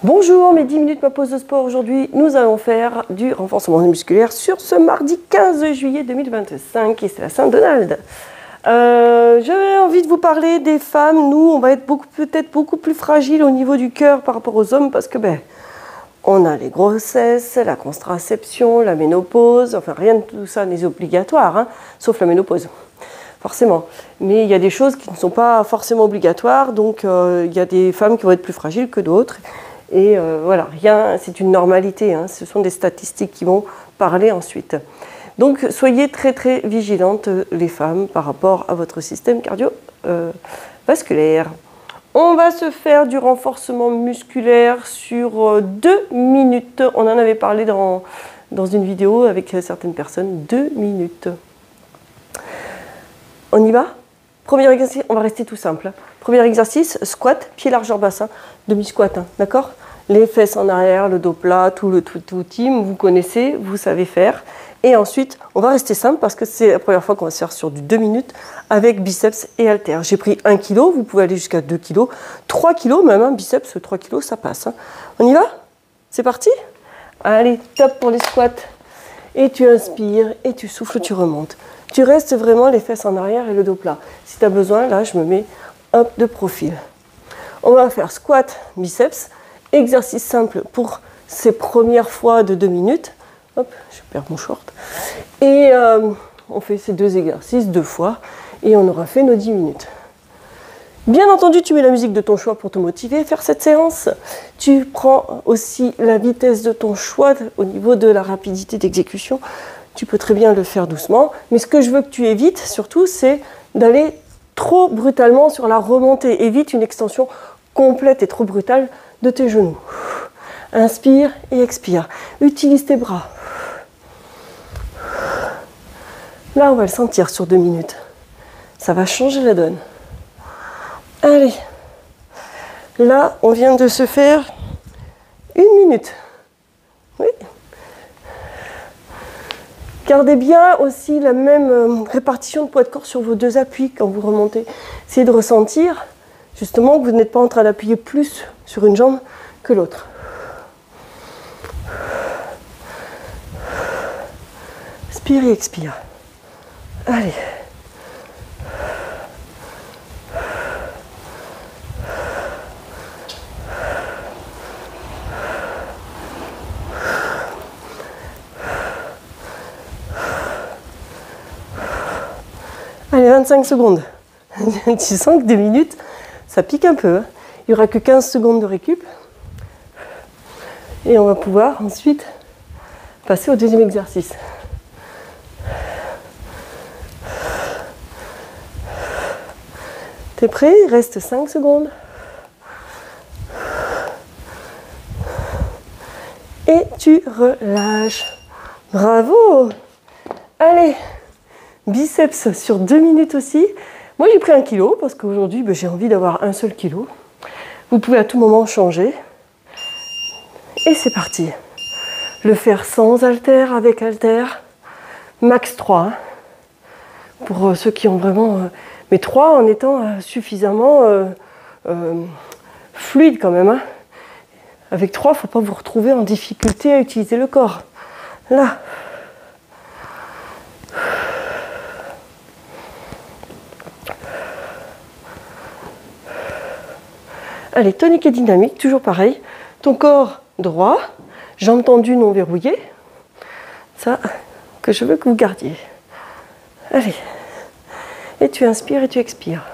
Bonjour, mes 10 minutes ma pause de sport. Aujourd'hui, nous allons faire du renforcement musculaire sur ce mardi 15 juillet 2025 et c'est la Saint-Donald. J'avais envie de vous parler des femmes. Nous, on va être peut-être beaucoup plus fragiles au niveau du cœur par rapport aux hommes parce que on a les grossesses, la contraception, la ménopause. Enfin, rien de tout ça n'est obligatoire, hein, sauf la ménopause, forcément. Mais il y a des choses qui ne sont pas forcément obligatoires. Donc, il y a des femmes qui vont être plus fragiles que d'autres. Et voilà, rien, c'est une normalité, hein, ce sont des statistiques qui vont parler ensuite. Donc soyez très très vigilantes les femmes par rapport à votre système cardiovasculaire. On va se faire du renforcement musculaire sur 2 minutes. On en avait parlé dans une vidéo avec certaines personnes, 2 minutes. On y va? Premier exercice, on va rester tout simple. Premier exercice, squat, pied largeur bassin, demi-squat, hein, d'accord? Les fesses en arrière, le dos plat, tout le team, vous connaissez, vous savez faire. Et ensuite, on va rester simple parce que c'est la première fois qu'on va se faire sur du 2 minutes avec biceps et haltères. J'ai pris 1 kg, vous pouvez aller jusqu'à 2 kg, 3 kg même, hein, biceps, 3 kg, ça passe. Hein. On y va? C'est parti? Allez, top pour les squats. Et tu inspires, et tu souffles, tu remontes. Tu restes vraiment les fesses en arrière et le dos plat. Si tu as besoin, là, je me mets hop, de profil. On va faire squat, biceps, exercice simple pour ces premières fois de 2 minutes. Hop, je perds mon short. Et on fait ces 2 exercices 2 fois et on aura fait nos 10 minutes. Bien entendu, tu mets la musique de ton choix pour te motiver à faire cette séance. Tu prends aussi la vitesse de ton choix au niveau de la rapidité d'exécution. Tu peux très bien le faire doucement. Mais ce que je veux que tu évites surtout, c'est d'aller trop brutalement sur la remontée. Évite une extension complète et trop brutale de tes genoux. Inspire et expire. Utilise tes bras. Là, on va le sentir sur 2 minutes. Ça va changer la donne. Allez. Là, on vient de se faire 1 minute. Oui. Gardez bien aussi la même répartition de poids de corps sur vos 2 appuis quand vous remontez. Essayez de ressentir justement que vous n'êtes pas en train d'appuyer plus sur une jambe que l'autre. Inspire et expire. Allez. Allez, 25 secondes. Tu sens que 2 minutes, ça pique un peu. Hein. Il n'y aura que 15 secondes de récup. Et on va pouvoir ensuite passer au deuxième exercice. T'es prêt? Il reste 5 secondes. Et tu relâches. Bravo! Allez, biceps sur 2 minutes aussi. Moi, j'ai pris 1 kg parce qu'aujourd'hui, j'ai envie d'avoir un seul kilo. Vous pouvez à tout moment changer. Et c'est parti. Le faire sans haltère, avec haltère. Max 3. Hein. Pour ceux qui ont vraiment... mais 3 en étant suffisamment fluide quand même. Hein. Avec 3, il ne faut pas vous retrouver en difficulté à utiliser le corps. Là. Allez, tonique et dynamique, toujours pareil. Ton corps droit, jambes tendues non verrouillées. Ça, que je veux que vous gardiez. Allez. Et tu inspires et tu expires.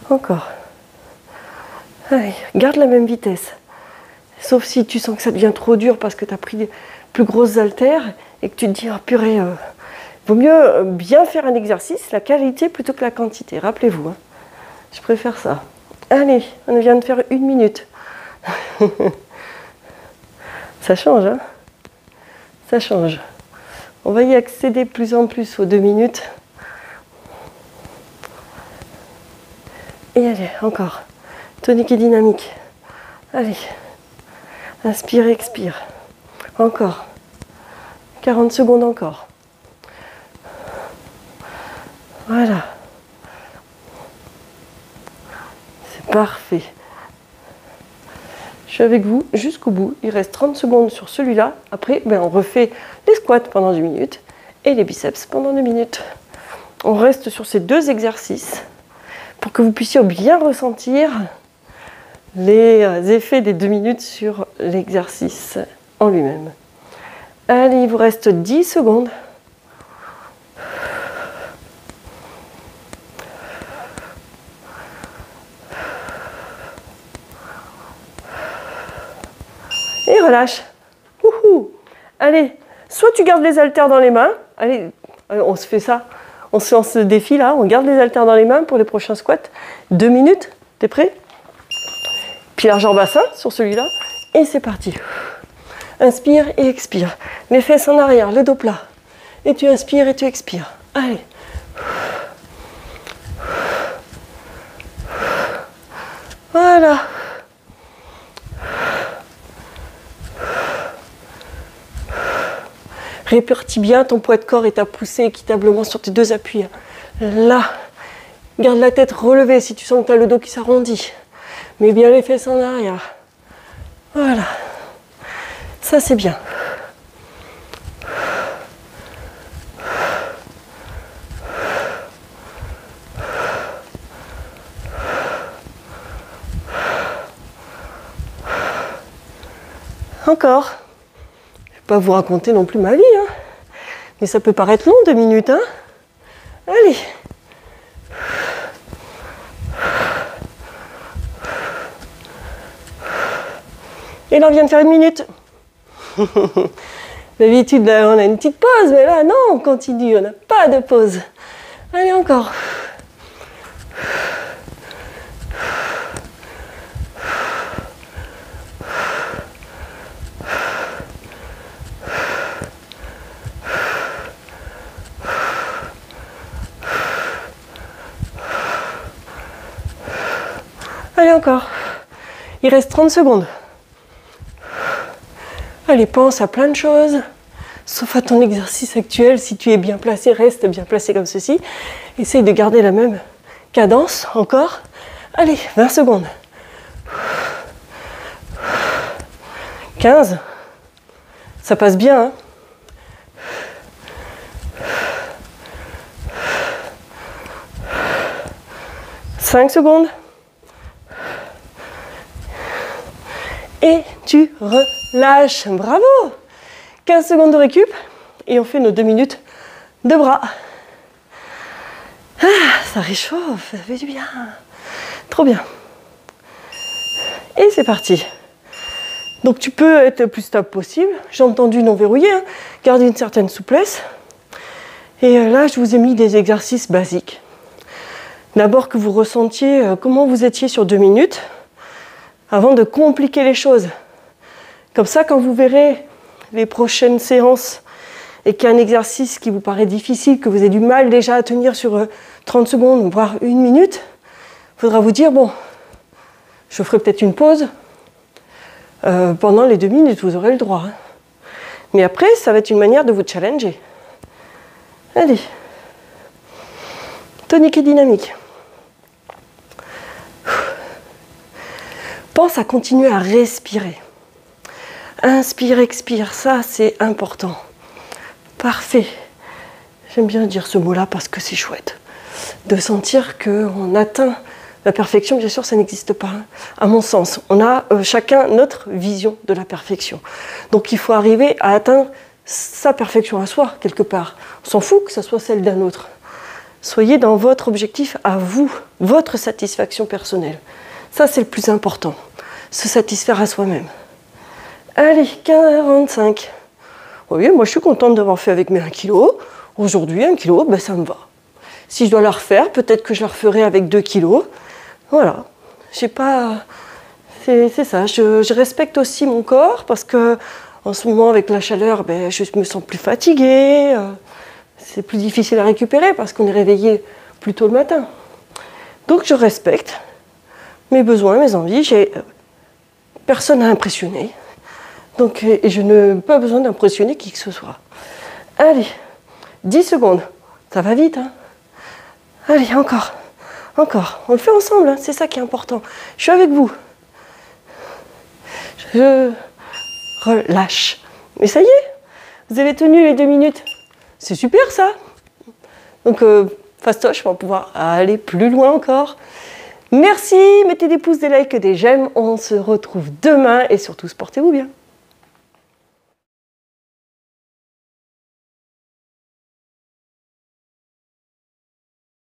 Encore. Allez, garde la même vitesse. Sauf si tu sens que ça devient trop dur parce que tu as pris des plus grosses haltères et que tu te dis, ah purée, vaut mieux bien faire un exercice, la qualité plutôt que la quantité. Rappelez-vous, hein. Je préfère ça. Allez, on vient de faire 1 minute. Ça change, hein? Ça change. On va y accéder de plus en plus aux 2 minutes. Et allez, encore. Tonique et dynamique. Allez. Inspire et expire. Encore. 40 secondes encore. Voilà. C'est parfait. Je suis avec vous jusqu'au bout. Il reste 30 secondes sur celui-là. Après, on refait les squats pendant 10 minutes et les biceps pendant 2 minutes. On reste sur ces 2 exercices pour que vous puissiez bien ressentir les effets des 2 minutes sur l'exercice en lui-même. Allez, il vous reste 10 secondes. Et relâche. Wouhou. Allez, soit tu gardes les haltères dans les mains. Allez, on se fait ça. On se lance ce défi là. On garde les haltères dans les mains pour les prochains squats. 2 minutes. T'es prêt? Puis largeur bassin sur celui-là. Et c'est parti. Inspire et expire. Les fesses en arrière, le dos plat. Et tu inspires et tu expires. Allez. Voilà. Répartis bien ton poids de corps et ta poussée équitablement sur tes 2 appuis. Là. Garde la tête relevée si tu sens que tu as le dos qui s'arrondit. Mets bien les fesses en arrière. Voilà. Ça, c'est bien. Encore. Je ne vais pas vous raconter non plus ma vie, hein. Mais ça peut paraître long, 2 minutes, hein. Allez. Et là, on vient de faire 1 minute. D'habitude, on a une petite pause, mais là, non, on continue, on n'a pas de pause. Allez, encore. Allez, encore. Il reste 30 secondes. Allez, pense à plein de choses, sauf à ton exercice actuel. Si tu es bien placé, reste bien placé comme ceci. Essaye de garder la même cadence, encore. Allez, 20 secondes. 15. Ça passe bien, hein. 5 secondes. Et tu relâches. Bravo! 15 secondes de récup. Et on fait nos 2 minutes de bras. Ah, ça réchauffe, ça fait du bien. Trop bien. Et c'est parti. Donc tu peux être le plus stable possible. Jambes tendues non verrouillées, hein. Garde une certaine souplesse. Et là, je vous ai mis des exercices basiques. D'abord que vous ressentiez comment vous étiez sur 2 minutes. Avant de compliquer les choses. Comme ça, quand vous verrez les prochaines séances et qu'il y a un exercice qui vous paraît difficile, que vous avez du mal déjà à tenir sur 30 secondes, voire 1 minute, il faudra vous dire, bon, je ferai peut-être une pause pendant les 2 minutes, vous aurez le droit. Hein. Mais après, ça va être une manière de vous challenger. Allez. Tonique et dynamique. Pense à continuer à respirer. Inspire, expire, ça c'est important. Parfait. J'aime bien dire ce mot-là parce que c'est chouette. De sentir qu'on atteint la perfection, bien sûr ça n'existe pas. Hein. À mon sens, on a chacun notre vision de la perfection. Donc il faut arriver à atteindre sa perfection à soi, quelque part. On s'en fout que ça soit celle d'un autre. Soyez dans votre objectif à vous, votre satisfaction personnelle. Ça c'est le plus important. Se satisfaire à soi-même. Allez, 45. Oui, moi je suis contente d'avoir fait avec mes 1 kg. Aujourd'hui, 1 kg, ben, ça me va. Si je dois la refaire, peut-être que je la referai avec 2 kg. Voilà. J'ai pas... C'est ça. Je respecte aussi mon corps parce que en ce moment, avec la chaleur, ben, je me sens plus fatiguée. C'est plus difficile à récupérer parce qu'on est réveillé plus tôt le matin. Donc je respecte mes besoins, mes envies. J'ai personne à impressionner. Donc, et je n'ai pas besoin d'impressionner qui que ce soit. Allez, 10 secondes. Ça va vite, hein? Allez, encore. Encore. On le fait ensemble, hein, c'est ça qui est important. Je suis avec vous. Je relâche. Mais ça y est, vous avez tenu les 2 minutes. C'est super ça. Donc, fastoche, on va pouvoir aller plus loin encore. Merci, mettez des pouces, des likes, des j'aime. On se retrouve demain et surtout, portez-vous bien.